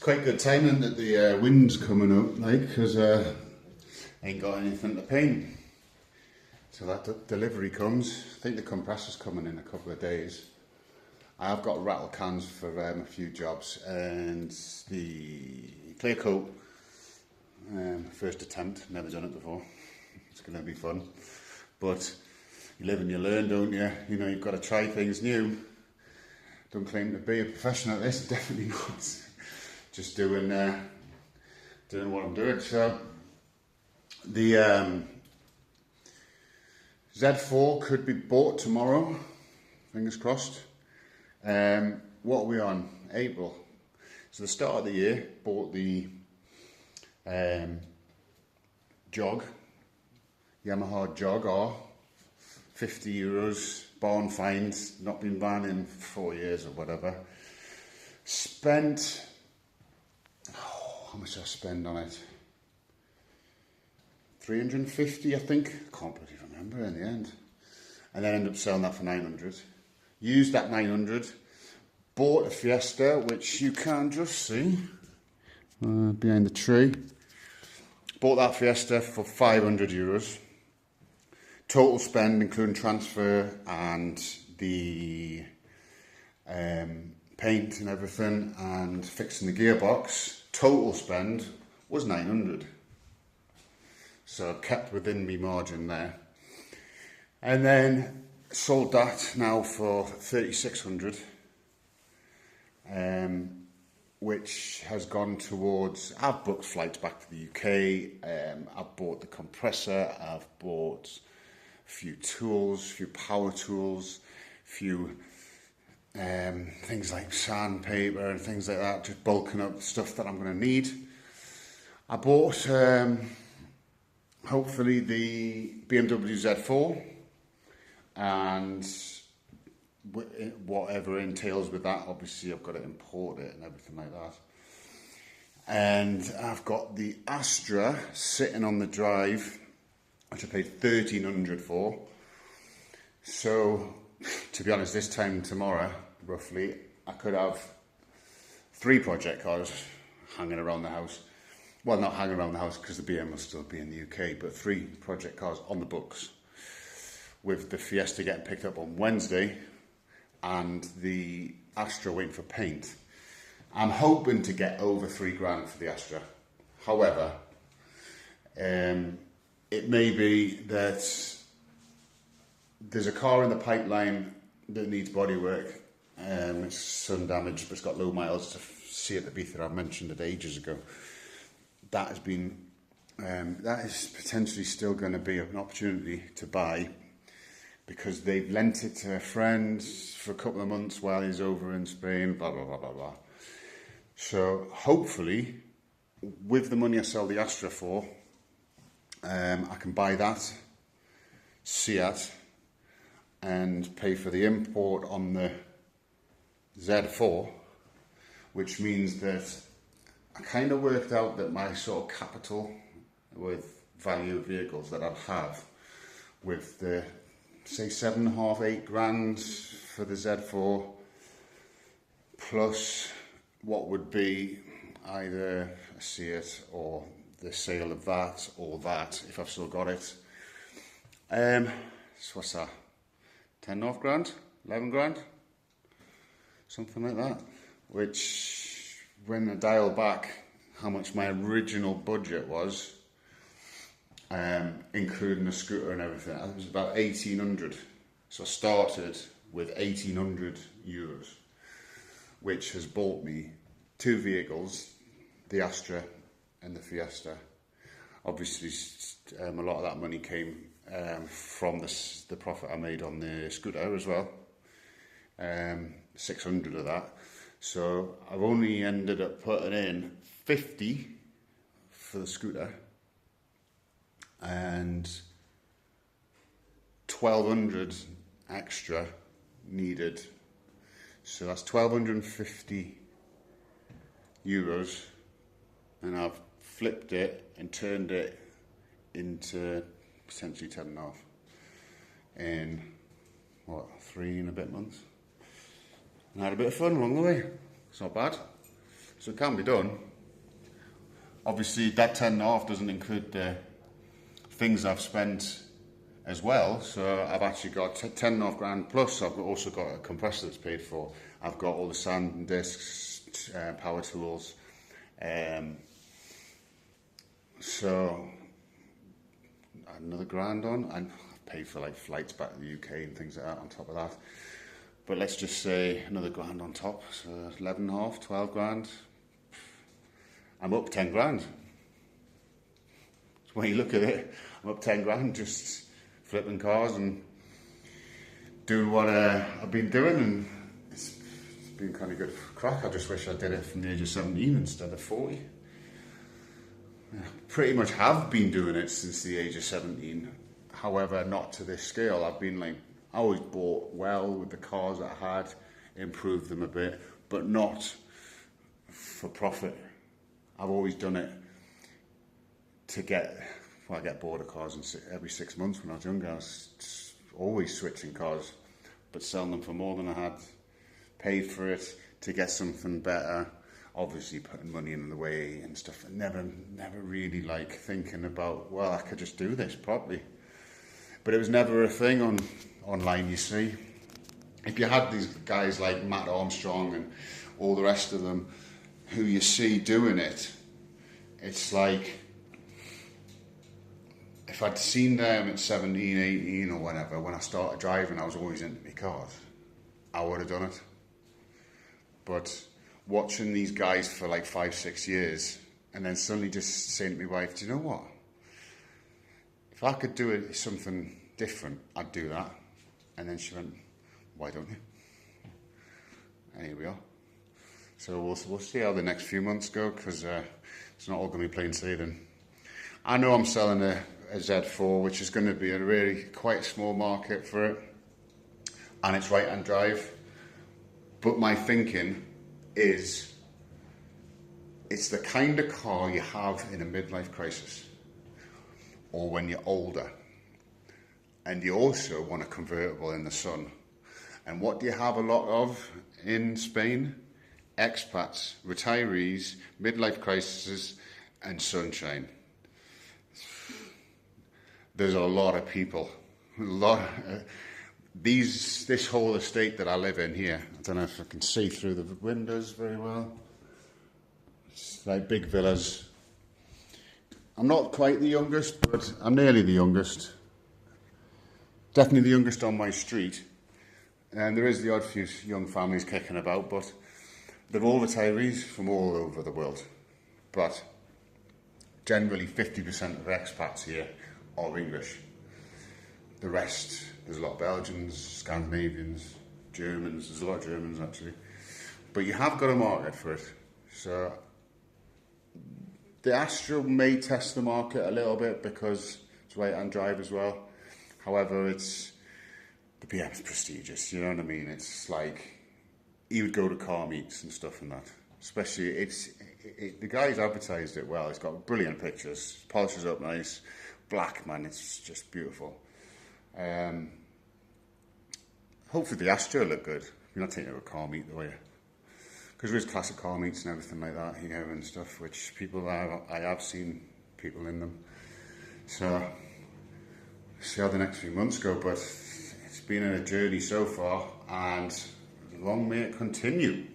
quite good timing that the wind's coming up, like, because I ain't got anything to paint. So that delivery comes. I think the compressor's coming in a couple of days. I've got rattle cans for a few jobs, and the clear coat, first attempt, never done it before. It's going to be fun. But you live and you learn, don't you? You know, you've got to try things new. Don't claim to be a professional at this, definitely not. Just doing what I'm doing. So the Z4 could be bought tomorrow, fingers crossed. What are we on? April. So the start of the year, bought the jog, Yamaha Jog R, €50, barn find, not been ran in 4 years or whatever. Spent, how much did I spend on it? 350, I think. Can't bloody remember in the end. And then ended up selling that for 900. Used that 900. Bought a Fiesta, which you can just see behind the tree. Bought that Fiesta for €500. Total spend, including transfer and the paint and everything, and fixing the gearbox, total spend was 900. So I kept within me margin there. And then sold that now for 3,600, which has gone towards, I've booked flights back to the UK, I've bought the compressor, I've bought a few tools, a few power tools, a few things like sandpaper and things like that, just bulking up stuff that I'm going to need. I bought hopefully the BMW Z4 and whatever entails with that. Obviously I've got to import it and everything like that. And I've got the Astra sitting on the drive, which I paid 1,300 for. So, to be honest, this time tomorrow, roughly, I could have 3 project cars hanging around the house. Well, not hanging around the house because the BM will still be in the UK, but 3 project cars on the books, with the Fiesta getting picked up on Wednesday and the Astra waiting for paint. I'm hoping to get over £3,000 for the Astra. However, it may be that there's a car in the pipeline that needs bodywork. It's sun damaged, but it's got low miles. To see it, the Ibiza I mentioned it ages ago. That has been, that is potentially still going to be an opportunity to buy, because they've lent it to a friend for a couple of months while he's over in Spain. Blah blah blah blah blah. So hopefully, with the money I sell the Astra for, I can buy that, Seat, and pay for the import on the Z4, which means that I kind of worked out that my sort of capital with value of vehicles that I'd have with the, say, 7.5, 8 grand for the Z4, plus what would be either a Seat or the sale of that, or that, if I've still got it. So what's that? 10.5 grand? 11 grand? Something like that. Which, when I dial back how much my original budget was, including the scooter and everything, it was about 1,800. So I started with €1,800, which has bought me 2 vehicles, the Astra and the Fiesta. Obviously, a lot of that money came from the profit I made on the scooter as well. 600 of that. So I've only ended up putting in 50 for the scooter and 1,200 extra needed. So that's €1,250, and I've flipped it and turned it into potentially 10.5 in 3 and a bit months. And I had a bit of fun along the way. It's not bad. So it can be done. Obviously that 10.5 doesn't include the things I've spent as well. So I've actually got 10.5 grand plus I've also got a compressor that's paid for. I've got all the sand discs, power tools. So another grand on, and I've paid for like flights back to the UK and things like that on top of that. But let's just say another grand on top, so 11.5, 12 grand. I'm up 10 grand. So when you look at it, I'm up 10 grand just flipping cars and doing what I've been doing, and it's been kind of good crack. I just wish I did it from the age of 17 instead of 40. I pretty much have been doing it since the age of 17. However, not to this scale. I always bought well with the cars that I had, improved them a bit, but not for profit. I've always done it to I get bored of cars, and every 6 months when I was younger, I was always switching cars, but selling them for more than I had paid for it to get something better. Obviously putting money in the way and stuff, and never really like thinking about, well, I could just do this properly. But it was never a thing online, you see. If you had these guys like Matt Armstrong and all the rest of them who you see doing it, it's like, if I'd seen them at 17, 18 or whatever, when I started driving, I was always into my cars, I would have done it. But watching these guys for like 5-6 years and then suddenly just saying to my wife, do you know what? If I could do it something different, I'd do that. And then she went, why don't you? And here we are. So we'll see how the next few months go, because it's not all going to be plain sailing. I know I'm selling a Z4, which is going to be a really quite small market for it, and it's right-hand drive. But my thinking is, it's the kind of car you have in a midlife crisis, or when you're older, and you also want a convertible in the sun. And what do you have a lot of in Spain? Expats, retirees, midlife crises, and sunshine. There's a lot of people, this whole estate that I live in here. I don't know if I can see through the windows very well. It's like big villas. I'm not quite the youngest, but I'm nearly the youngest. Definitely the youngest on my street. And there is the odd few young families kicking about, but they're all retirees from all over the world. But generally 50% of expats here are English. The rest, there's a lot of Belgians, Scandinavians, Germans. There's a lot of Germans actually. But you have got a market for it. So the Astra may test the market a little bit because it's right-hand drive as well. However, the BM's prestigious, you know what I mean? It's like, you would go to car meets and stuff and that. Especially, the guy's advertised it well. It's got brilliant pictures, polishes up nice, black, man, it's just beautiful. Hopefully the Astra will look good. You're not taking it to a car meet though, are you? Because there is classic car meets and everything like that here and stuff, which I have seen people in them. So, see how the next few months go, but it's been a journey so far, and long may it continue.